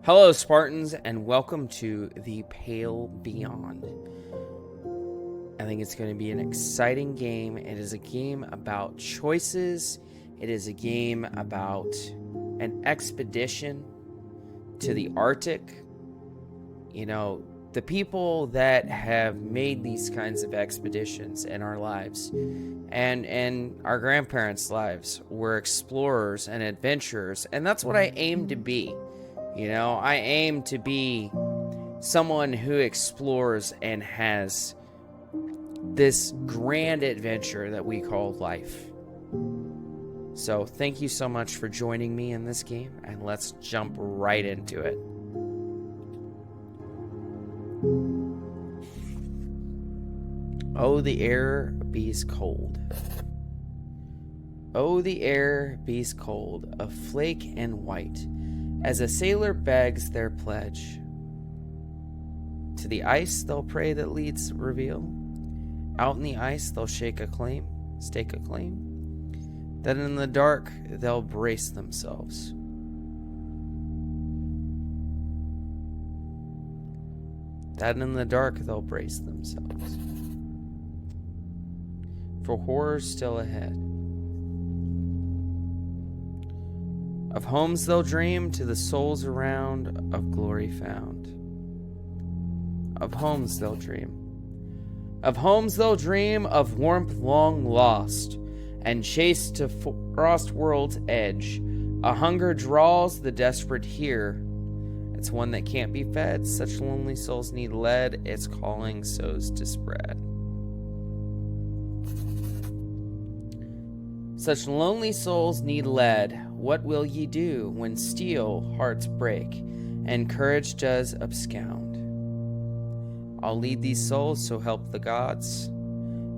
Hello, Spartans, and welcome to the Pale Beyond. I think it's going to be an exciting game. It is a game about choices. It is a game about an expedition to the Arctic. You know, the people that have made these kinds of expeditions in our lives and our grandparents' lives were explorers and adventurers, and that's what I aim to be. You know, I aim to be someone who explores and has this grand adventure that we call life. So thank you so much for joining me in this game, and let's jump right into it. Oh, the air bees cold. Oh, the air bees cold, of flake and white, as a sailor begs their pledge. To the ice they'll pray that leads reveal. Out in the ice they'll stake a claim. That in the dark they'll brace themselves. That in the dark they'll brace themselves. For horror's still ahead. Of homes they'll dream to the souls around, of glory found. Of homes they'll dream. Of homes they'll dream, of warmth long lost, and chased to frost world's edge. A hunger draws the desperate here. It's one that can't be fed. Such lonely souls need lead. Its calling sows to spread. Such lonely souls need lead. What will ye do when steel hearts break and courage does abscond? I'll lead these souls, so help the gods.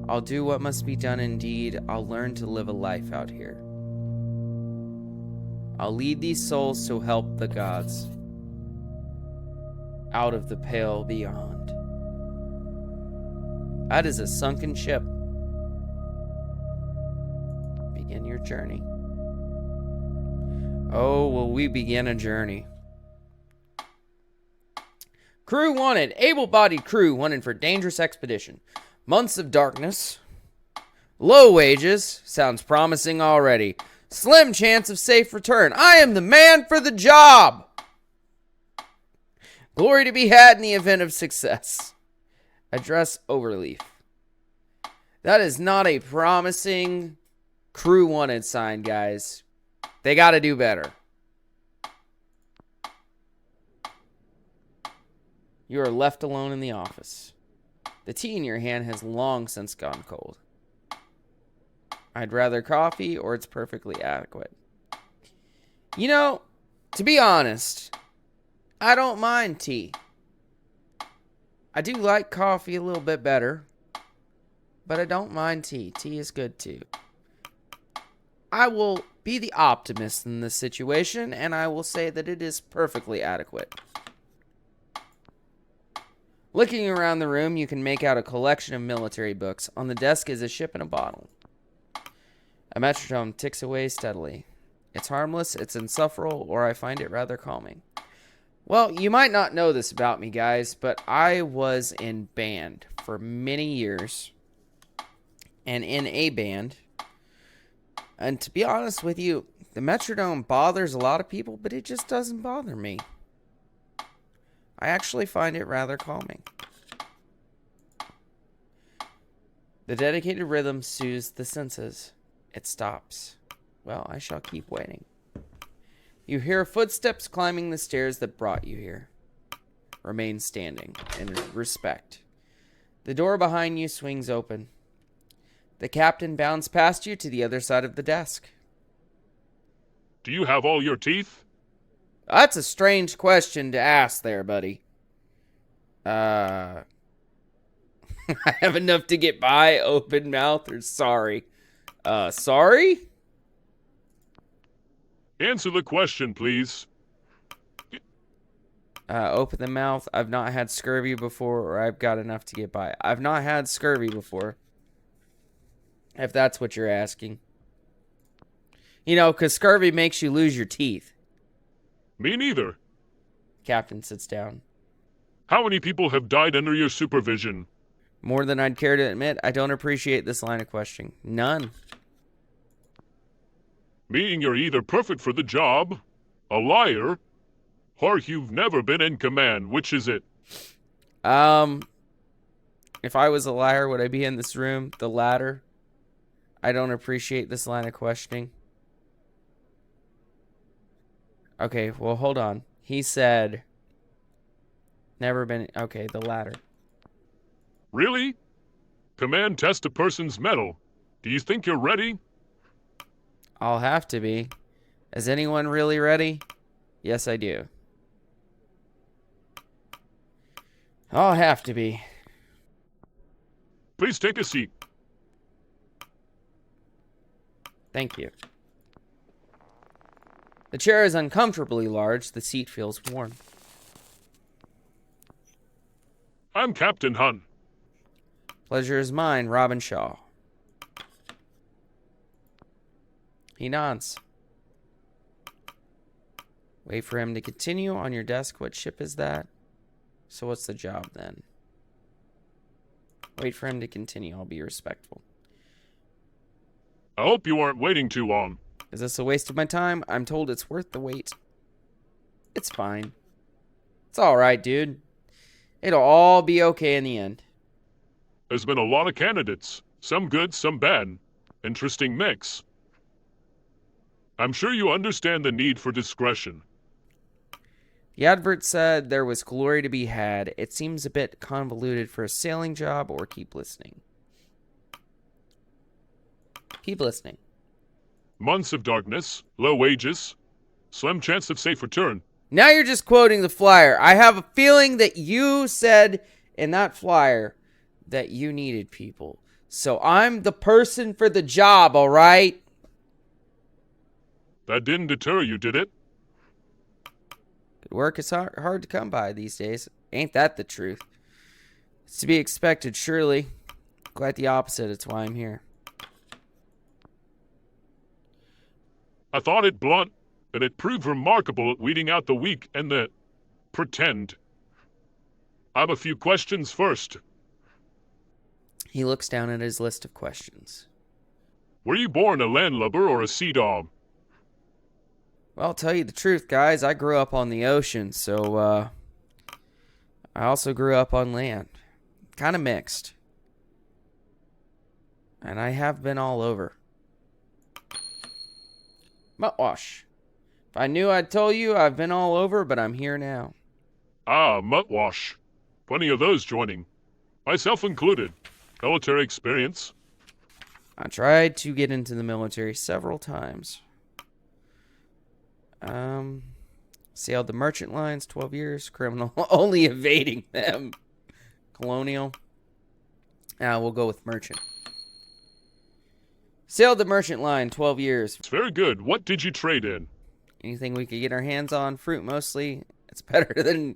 I'll do what must be done indeed. I'll learn to live a life out here. I'll lead these souls, so help the gods. Out of the pale beyond. That is a sunken ship. Begin your journey. Oh, will we begin a journey? Crew wanted. Able-bodied crew wanted for dangerous expedition. Months of darkness. Low wages. Sounds promising already. Slim chance of safe return. I am the man for the job. Glory to be had in the event of success. Address overleaf. That is not a promising crew wanted sign, guys. They got to do better. You are left alone in the office. The tea in your hand has long since gone cold. I'd rather coffee, or it's perfectly adequate. You know, to be honest, I don't mind tea. I do like coffee a little bit better, but I don't mind tea. Tea is good too. I will be the optimist in this situation, and I will say that it is perfectly adequate. Looking around the room, you can make out a collection of military books. On the desk is a ship in a bottle. A metronome ticks away steadily. It's harmless, it's insufferable, or I find it rather calming. Well, you might not know this about me, guys, but I was in band for many years. And in a band. And to be honest with you, the metronome bothers a lot of people, but it just doesn't bother me. I actually find it rather calming. The dedicated rhythm soothes the senses. It stops. Well, I shall keep waiting. You hear footsteps climbing the stairs that brought you here. Remain standing in respect. The door behind you swings open. The captain bounds past you to the other side of the desk. Do you have all your teeth? That's a strange question to ask there, buddy. I have enough to get by, open mouth, or sorry. Sorry? Answer the question, please. Open the mouth. I've not had scurvy before, or I've got enough to get by. I've not had scurvy before. If that's what you're asking. You know, because scurvy makes you lose your teeth. Me neither. Captain sits down. How many people have died under your supervision? More than I'd care to admit. I don't appreciate this line of questioning. None. Meaning you're either perfect for the job, a liar, or you've never been in command. Which is it? If I was a liar, would I be in this room? The latter. I don't appreciate this line of questioning. Okay, well, hold on. He said, never been... Okay, the latter. Really? Command test a person's mettle. Do you think you're ready? I'll have to be. Is anyone really ready? Yes, I do. I'll have to be. Please take a seat. Thank you. The chair is uncomfortably large. The seat feels warm. I'm Captain Hun. Pleasure is mine, Robin Shaw. He nods. Wait for him to continue. On your desk, what ship is that? So what's the job then? Wait for him to continue. I'll be respectful. I hope you aren't waiting too long. Is this a waste of my time? I'm told it's worth the wait. It's fine. It's alright, dude. It'll all be okay in the end. There's been a lot of candidates. Some good, some bad. Interesting mix. I'm sure you understand the need for discretion. The advert said there was glory to be had. It seems a bit convoluted for a sailing job, or keep listening. Keep listening. Months of darkness, low wages, slim chance of safe return. Now you're just quoting the flyer. I have a feeling that you said in that flyer that you needed people. So I'm the person for the job, all right? That didn't deter you, did it? Good work is hard to come by these days. Ain't that the truth? It's to be expected, surely. Quite the opposite. It's why I'm here. I thought it blunt, and it proved remarkable at weeding out the weak and the pretend. I have a few questions first. He looks down at his list of questions. Were you born a landlubber or a sea dog? Well, I'll tell you the truth, guys. I grew up on the ocean, so I also grew up on land. Kind of mixed. And I have been all over. Mutwash. If I knew I'd tell you I've been all over, but I'm here now. Ah, mutwash. Plenty of those joining. Myself included. Military experience. I tried to get into the military several times. Sailed the merchant lines, 12 years. Criminal, only evading them. Colonial. We'll go with merchant. Sailed the merchant line, 12 years. It's very good. What did you trade in? Anything we could get our hands on. Fruit mostly. It's better than...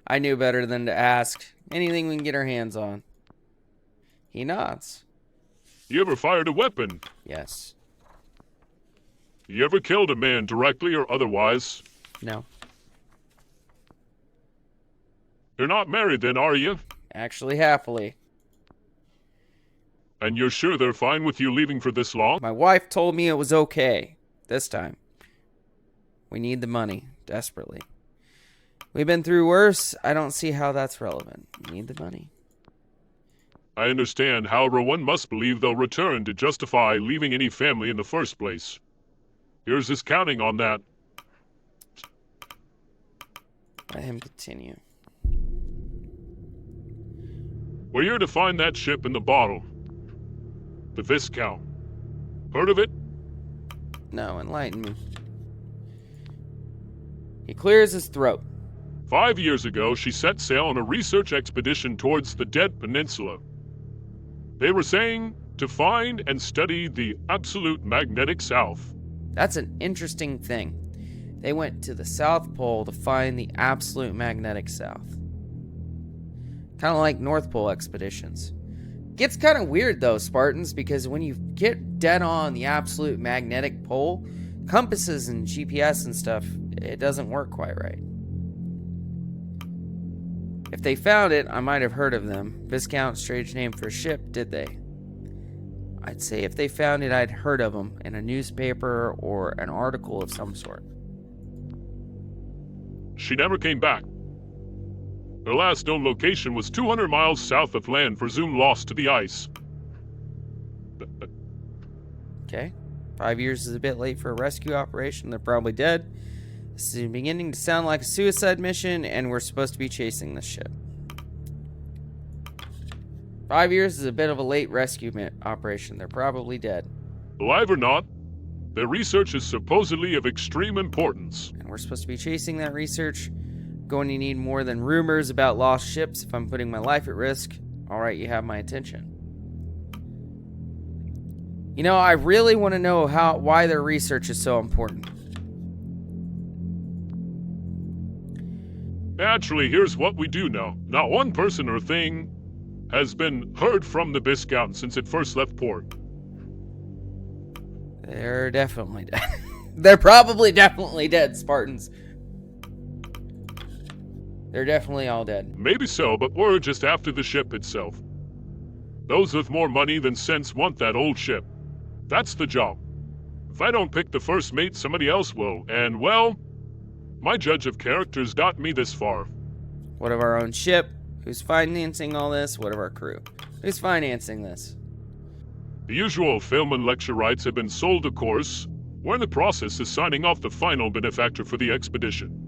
I knew better than to ask. Anything we can get our hands on. He nods. You ever fired a weapon? Yes. You ever killed a man directly or otherwise? No. You're not married then, are you? Actually, happily. And you're sure they're fine with you leaving for this long? My wife told me it was okay. This time. We need the money. Desperately. We've been through worse. I don't see how that's relevant. We need the money. I understand. However, one must believe they'll return to justify leaving any family in the first place. Yours is counting on that. Let him continue. We're here to find that ship in the bottle. The Viscount. Heard of it? No, enlighten me. He clears his throat. 5 years ago, she set sail on a research expedition towards the Dead Peninsula. They were saying to find and study the absolute magnetic south. That's an interesting thing. They went to the South Pole to find the absolute magnetic south. Kind of like North Pole expeditions. Gets kind of weird though, Spartans, because when you get dead on the absolute magnetic pole, compasses and GPS and stuff, it doesn't work quite right. If they found it, I might have heard of them. Viscount, strange name for a ship, did they? I'd say if they found it, I'd heard of them in a newspaper or an article of some sort. She never came back. Her last known location was 200 miles south of land, presumed lost to the ice. Okay. 5 years is a bit late for a rescue operation. They're probably dead. This is beginning to sound like a suicide mission, and we're supposed to be chasing this ship. 5 years is a bit of a late rescue operation. They're probably dead. Alive or not, their research is supposedly of extreme importance. And we're supposed to be chasing that research. Going to need more than rumors about lost ships if I'm putting my life at risk. Alright, you have my attention. You know, I really want to know why their research is so important. Naturally, here's what we do know. Not one person or thing has been heard from the Viscount since it first left port. They're definitely dead. They're probably definitely dead, Spartans. They're definitely all dead. Maybe so, but we're just after the ship itself. Those with more money than sense want that old ship. That's the job. If I don't pick the first mate, somebody else will, and, well, my judge of characters got me this far. What of our own ship? Who's financing all this? What of our crew? Who's financing this? The usual film and lecture rights have been sold, of course. We're in the process of signing off the final benefactor for the expedition.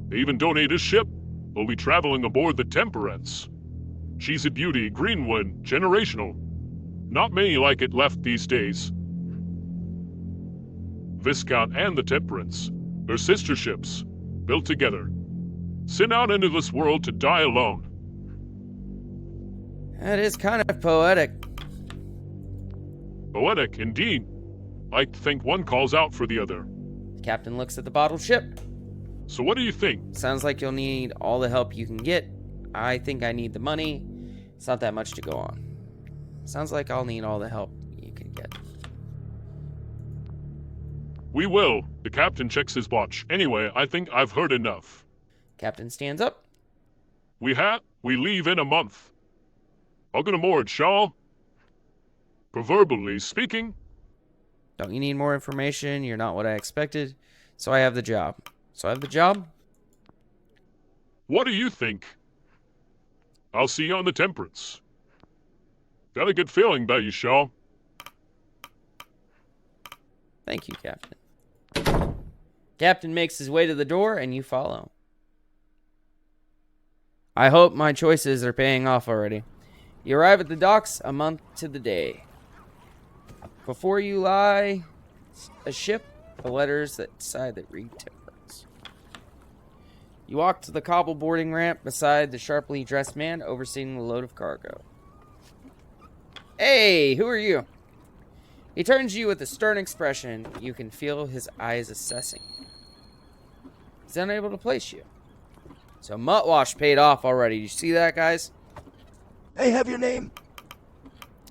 They even donate a ship. We'll be traveling aboard the Temperance. She's a beauty, Greenwood, generational. Not many like it left these days. Viscount and the Temperance, her sister ships, built together, sent out into this world to die alone. That is kind of poetic. Poetic, indeed. I think one calls out for the other. The captain looks at the bottled ship. So what do you think? Sounds like you'll need all the help you can get. I think I need the money. It's not that much to go on. Sounds like I'll need all the help you can get. We will. The captain checks his watch. Anyway, I think I've heard enough. Captain stands up. We leave in a month. Welcome aboard, Shaw. Proverbially speaking. Don't you need more information? You're not what I expected. So I have the job. What do you think? I'll see you on the Temperance. Got a good feeling about you, Shaw. Thank you, Captain. Captain makes his way to the door, and you follow. I hope my choices are paying off already. You arrive at the docks a month to the day. Before you lie a ship, the letters that side that read Temperance. You walk to the cobble boarding ramp beside the sharply dressed man overseeing the load of cargo. Hey, who are you? He turns to you with a stern expression. You can feel his eyes assessing you. He's unable to place you. So Muttwash paid off already. You see that, guys? Hey, have your name?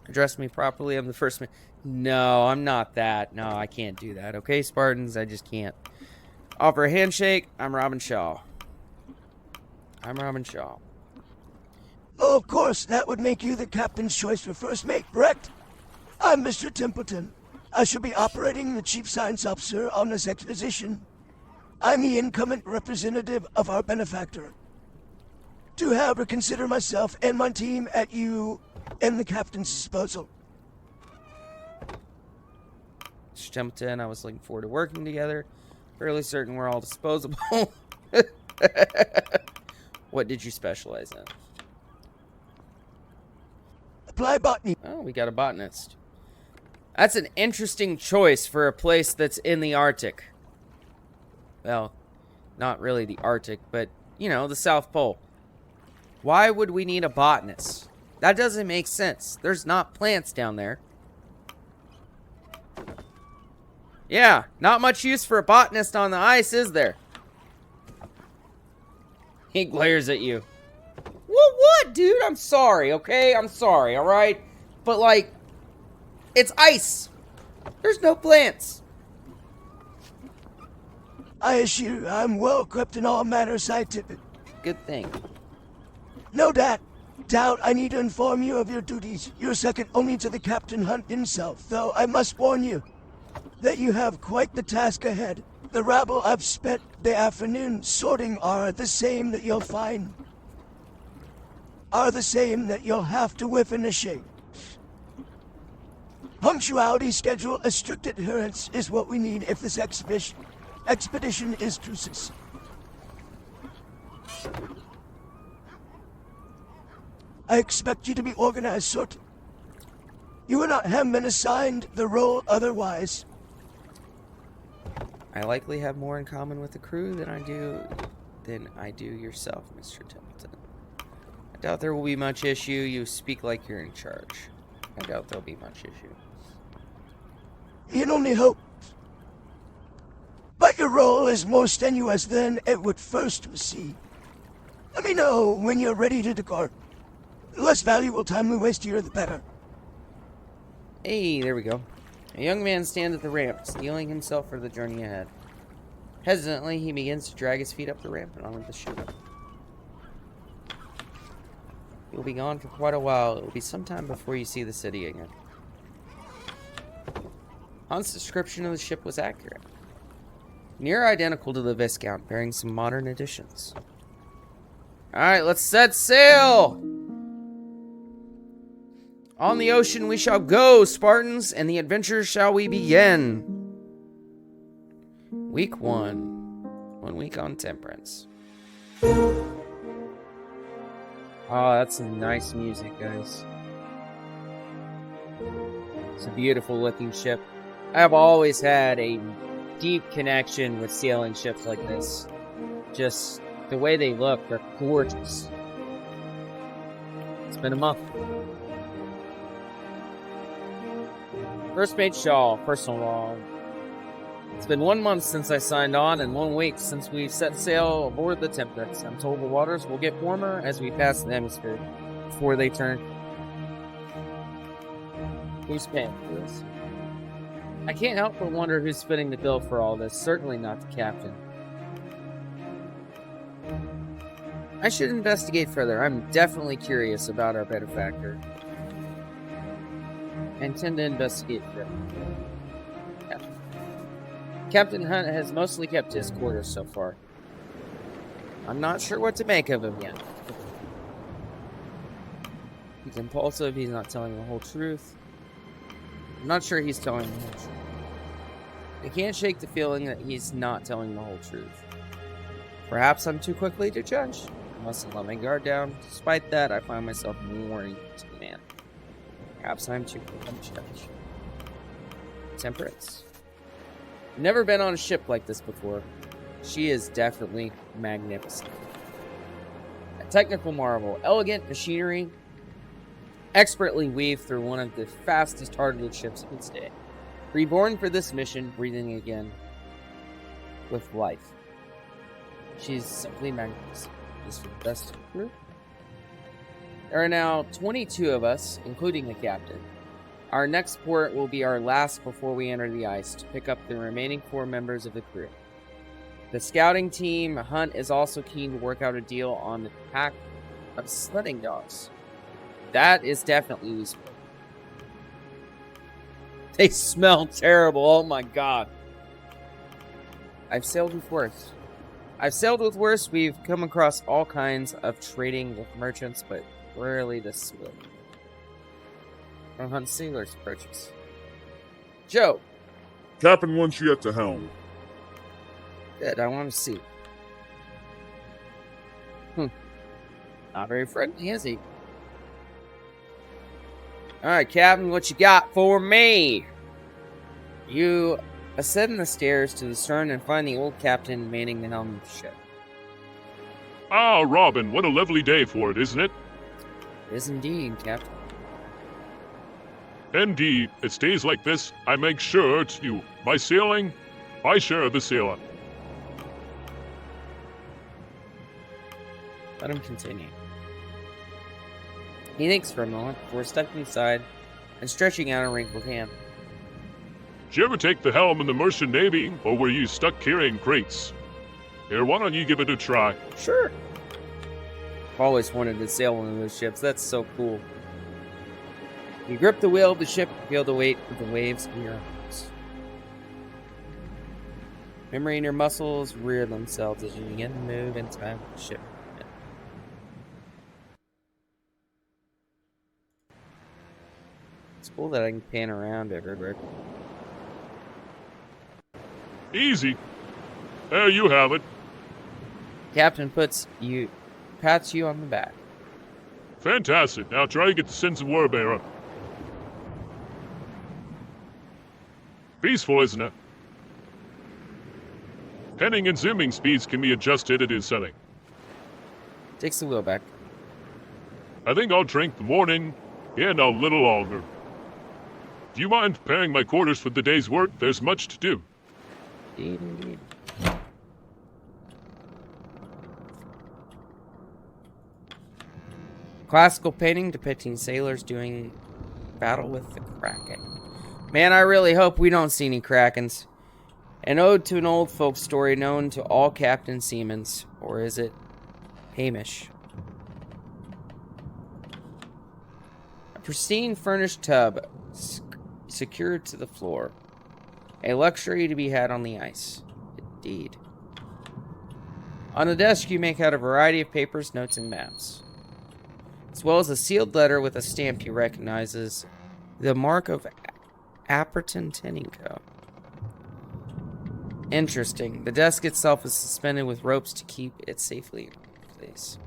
Address me properly. I'm the first man. No, I'm not that. No, I can't do that. Okay, Spartans, I just can't. Offer a handshake. I'm Robin Shaw. Oh, of course, that would make you the captain's choice for first mate, correct? I'm Mr. Templeton. I shall be operating the chief science officer on this expedition. I'm the incumbent representative of our benefactor. To however consider myself and my team at you and the captain's disposal. Mr. Templeton, I was looking forward to working together. Fairly certain we're all disposable. What did you specialize in? Apply botany. Oh, we got a botanist. That's an interesting choice for a place that's in the Arctic. Well, not really the Arctic, but, you know, the South Pole. Why would we need a botanist? That doesn't make sense. There's not plants down there. Yeah, not much use for a botanist on the ice, is there? He glares at you. What, dude? I'm sorry, okay? I'm sorry, alright? But, like, it's ice. There's no plants. I assure you, I'm well equipped in all matters scientific. Good thing. No doubt I need to inform you of your duties. You're second only to the Captain Hunt himself, though I must warn you that you have quite the task ahead. The rabble I've spent the afternoon sorting are the same that you'll have to whip into shape. Punctuality, schedule, a strict adherence is what we need if this expedition is to succeed. I expect you to be organized, sort. You would not have been assigned the role otherwise. I likely have more in common with the crew than I do yourself, Mr. Templeton. I doubt there will be much issue. You speak like you're in charge. I doubt there'll be much issue. You'd only hope. But your role is more strenuous than it would first seem. Let me know when you're ready to depart. The less valuable time we waste here, the better. Hey, there we go. A young man stands at the ramp, steeling himself for the journey ahead. Hesitantly, he begins to drag his feet up the ramp and onto the ship. You'll be gone for quite a while. It will be some time before you see the city again. Hunt's description of the ship was accurate. Near identical to the Viscount, bearing some modern additions. Alright, let's set sail! On the ocean we shall go, Spartans, and the adventure shall we begin. Week 1. 1 week on Temperance. Oh, that's some nice music, guys. It's a beautiful looking ship. I've always had a deep connection with sailing ships like this. Just the way they look, they're gorgeous. It's been a month. First Mate Shaw, personal log. It's been 1 month since I signed on and 1 week since we set sail aboard the Temperance. I'm told the waters will get warmer as we pass the hemisphere before they turn. Who's paying for this? I can't help but wonder who's footing the bill for all this. Certainly not the captain. I should investigate further. I'm definitely curious about our benefactor. I intend to investigate further. Captain Hunt has mostly kept his quarters so far. I'm not sure what to make of him yet. He's impulsive, he's not telling the whole truth. I'm not sure he's telling the whole truth. I can't shake the feeling that he's not telling the whole truth. Perhaps I'm too quickly to judge. I mustn't let my guard down. Despite that, I find myself more into the man. Perhaps I'm too quick to judge. Temperance. Never been on a ship like this before. She is definitely magnificent. A technical marvel, elegant machinery, expertly weaved through one of the fastest hardwood ships of its day. Reborn for this mission, breathing again with life. She's simply magnificent. Just the best of the crew. There are now 22 of us, including the captain. Our next port will be our last before we enter the ice to pick up the remaining 4 members of the crew. The scouting team, Hunt, is also keen to work out a deal on the pack of sledding dogs. That is definitely useful. They smell terrible, oh my god. I've sailed with worse. We've come across all kinds of trading with merchants, but rarely this swift. From Hunt sailors purchase. Joe. Captain wants you at the helm. Good, I want to see. Not very friendly, is he? Alright, Captain, what you got for me? You ascend the stairs to the stern and find the old captain manning the helm of the ship. Ah, Robin, what a lovely day for it, isn't it? It is indeed, Captain. Indeed, it stays like this. I make sure to, by sailing, I share the sailor. Let him continue. He thinks for a moment before stepping aside and stretching out a wrinkled hand. Did you ever take the helm in the Merchant Navy, or were you stuck carrying crates? Here, why don't you give it a try? Sure. I've always wanted to sail one of those ships. That's so cool. You grip the wheel of the ship and feel the weight of the waves in your arms. Memory in your muscles rear themselves as you begin to move inside the ship. It's cool that I can pan around everywhere. Easy. There you have it. Captain pats you on the back. Fantastic. Now try to get the sense of Warbearer up. Peaceful, isn't it? Heading and zooming speeds can be adjusted at his setting. Takes the wheel back. I think I'll drink the morning and a little longer. Do you mind preparing my quarters for the day's work? There's much to do. Indeed. Classical painting depicting sailors doing battle with the Kraken. Man, I really hope we don't see any Krakens. An ode to an old folk story known to all Captain Seamans. Or is it Hamish? A pristine furnished tub secured to the floor. A luxury to be had on the ice. Indeed. On the desk you make out a variety of papers, notes, and maps, as well as a sealed letter with a stamp you recognize as the mark of Apperton Tinning Co. Interesting. The desk itself is suspended with ropes to keep it safely in place.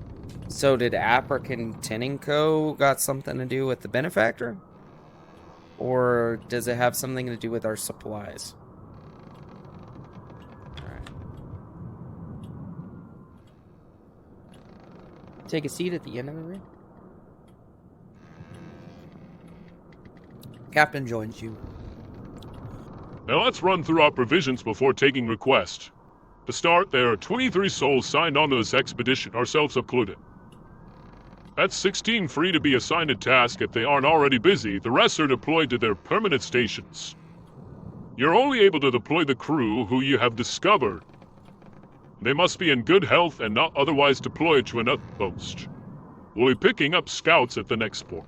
So did Apperton Tinning Co. got something to do with the benefactor? Or does it have something to do with our supplies? Alright. Take a seat at the end of the room. Captain joins you. Now let's run through our provisions before taking requests. To start, there are 23 souls signed onto this expedition, ourselves included. That's 16 free to be assigned a task if they aren't already busy. The rest are deployed to their permanent stations. You're only able to deploy the crew who you have discovered. They must be in good health and not otherwise deployed to an outpost. We'll be picking up scouts at the next port.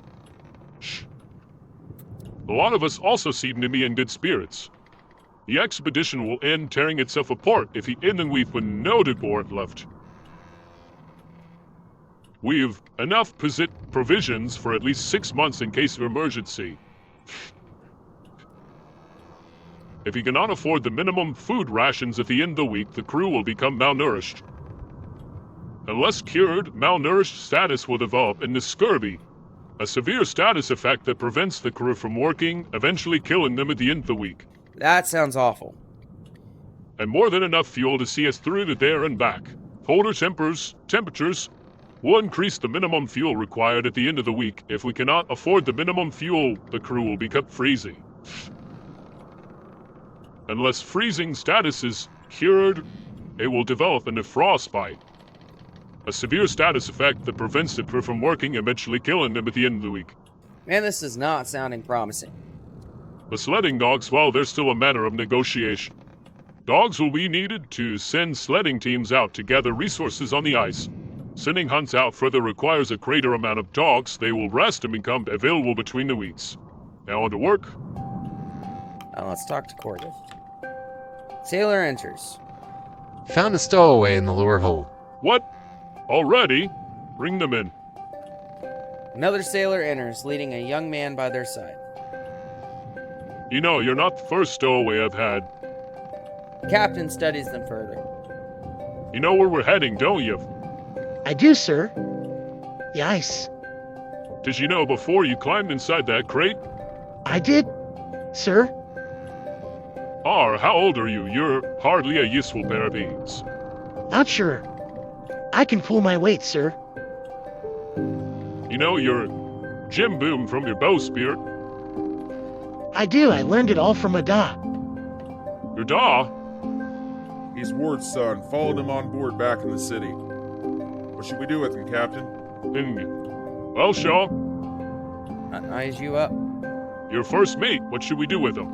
Shh. A lot of us also seem to be in good spirits. The expedition will end tearing itself apart if the Indenweith with no board left. We've enough provisions for at least 6 months in case of emergency. If you cannot afford the minimum food rations at the end of the week, the crew will become malnourished. Unless cured, malnourished status will develop into scurvy, a severe status effect that prevents the crew from working, eventually killing them at the end of the week. That sounds awful. And more than enough fuel to see us through to there and back. Colder temperatures will increase the minimum fuel required at the end of the week. If we cannot afford the minimum fuel, the crew will become freezing. Unless freezing status is cured, it will develop into frostbite, a severe status effect that prevents the crew from working, eventually killing them at the end of the week. Man, this is not sounding promising. The sledding dogs, well, they're still a matter of negotiation. Dogs will be needed to send sledding teams out to gather resources on the ice. Sending hunts out further requires a greater amount of dogs. They will rest and become available between the weeks. Now on to work. Now let's talk to Corvus. Sailor enters. Found a stowaway in the lower hold. What? Already? Bring them in. Another sailor enters, leading a young man by their side. You know, you're not the first stowaway I've had. The captain studies them further. You know where we're heading, don't you? I do, sir. The ice. Did you know before you climbed inside that crate? I did, sir. How old are you? You're hardly a useful pair of beans. Not sure. I can pull my weight, sir. You know, you're Jim Boom from your bowsprit. I do. I learned it all from Ada. Your da? He's Ward's son. Followed him on board back in the city. What should we do with him, Captain? Well, Shaw, I'll eyes you up. your first mate. What should we do with him?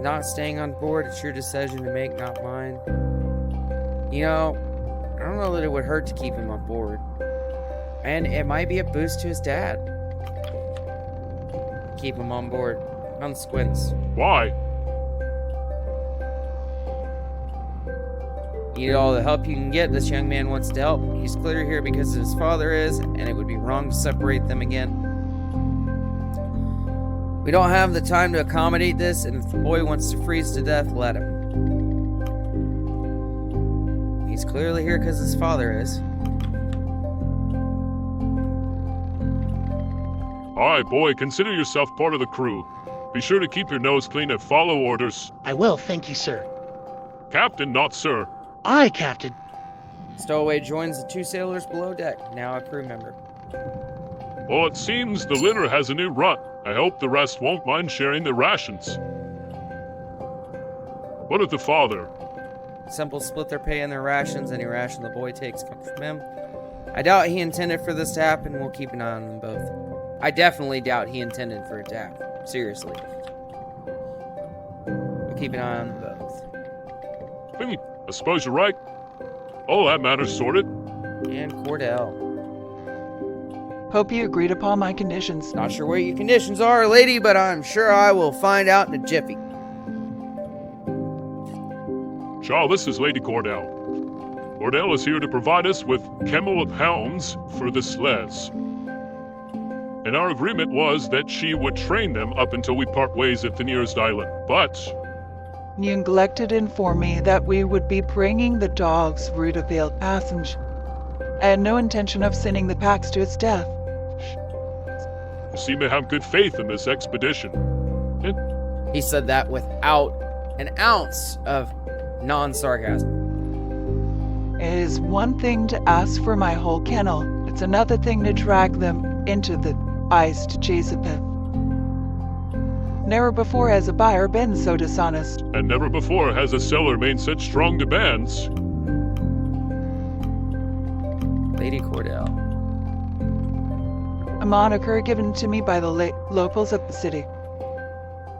Not staying on board, it's your decision to make, not mine. You know, I don't know that it would hurt to keep him on board. And it might be a boost to his dad. Keep him on board. On Squints. Why? You need all the help you can get. This young man wants to help. He's clearly here because his father is, and it would be wrong to separate them again. We don't have the time to accommodate this, and if the boy wants to freeze to death, let him. He's clearly here because his father is. Alright, boy, consider yourself part of the crew. Be sure to keep your nose clean and follow orders. I will, thank you, sir. Captain, not sir. Aye, Captain. Stowaway joins the 2 sailors below deck, now a crew member. Well, it seems the litter has a new rut. I hope the rest won't mind sharing their rations. What of the father? Simple split their pay and their rations. Any ration the boy takes comes from him. I doubt he intended for this to happen. We'll keep an eye on them both. I definitely doubt he intended for it to happen. Seriously. We'll keep an eye on them both. I suppose you're right. All that matter's sorted. And Cordell. Hope you agreed upon my conditions. Not sure what your conditions are, lady, but I'm sure I will find out in a jiffy. Shaw, this is Lady Cordell. Cordell is here to provide us with kennel of hounds for the sleds. And our agreement was that she would train them up until we part ways at the nearest island. But You neglected to inform me that we would be bringing the dog's Rudavale passage. I had no intention of sending the packs to its death. you seem to have good faith in this expedition. He said that without an ounce of non-sarcasm. It is one thing to ask for my whole kennel. It's another thing to drag them into the ice to Chesapeake. Never before has a buyer been so dishonest. And never before has a seller made such strong demands. Lady Cordell. A moniker given to me by the locals of the city.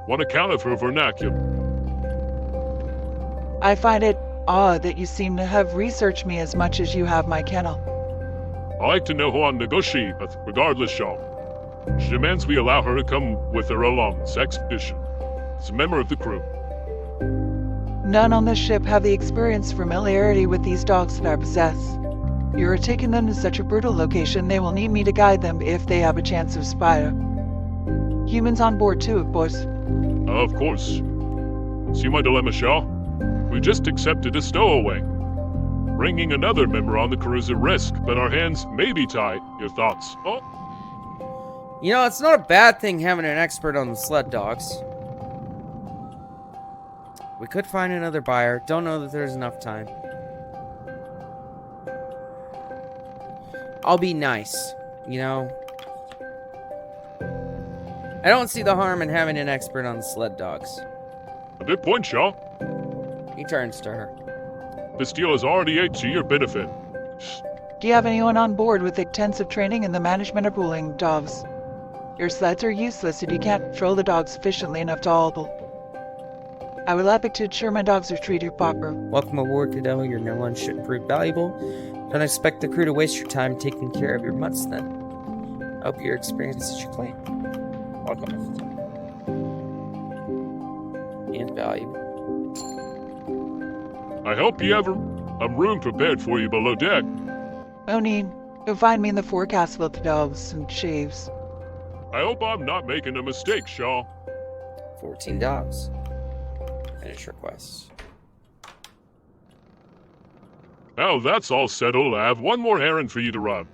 One account of her vernacular. I find it odd that you seem to have researched me as much as you have my kennel. I like to know who I negotiate with, regardless, Shaw. She demands we allow her to come with her along this expedition. As a member of the crew. None on this ship have the experience familiarity with these dogs that I possess. You are taking them to such a brutal location, they will need me to guide them if they have a chance of survival. Humans on board too, of course. Of course. See my dilemma, Shaw? We just accepted a stowaway. Bringing another member on the crew is a risk, but our hands may be tied. Your thoughts? Oh, You know, it's not a bad thing having an expert on the sled dogs. We could find another buyer. Don't know that there's enough time. I'll be nice, you know? I don't see the harm in having an expert on the sled dogs. a good point, Shaw. He turns to her. This deal is already to your benefit. Do you have anyone on board with extensive training in the management of ruling dogs? Your sleds are useless if you can't control the dogs sufficiently enough to hobble. I would like to ensure my dogs are treated proper. Welcome aboard, Cadell. Your new lunch should prove valuable. Don't expect the crew to waste your time taking care of your mutts then. I hope your experience is your claim. Welcome. And valuable. I hope you have a room prepared for you below deck. No need. You'll find me in the forecastle with the dogs and shaves. I hope I'm not making a mistake, Shaw. 14 dogs. Finish requests. Now that's all settled, I have one more errand for you to run.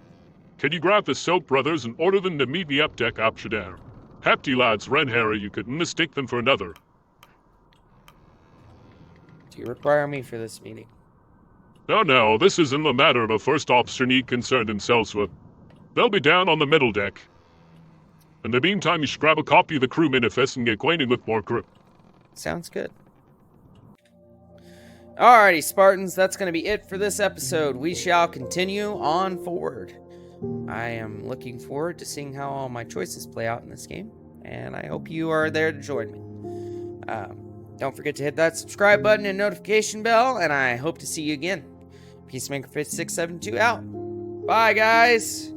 Can you grab the Soap Brothers and order them to meet me up deck Amsterdam? Hefty lads, Ren Harry, you could mistake them for another. Do you require me for this meeting? No, this isn't the matter of a first officer need concern themselves with. They'll be down on the middle deck. In the meantime, you should grab a copy of the crew manifest and get acquainted with more crew. Sounds good. Alrighty, Spartans, that's going to be it for this episode. We shall continue on forward. I am looking forward to seeing how all my choices play out in this game, and I hope you are there to join me. Don't forget to hit that subscribe button and notification bell, and I hope to see you again. If Peacemaker 5672 out. Bye, guys.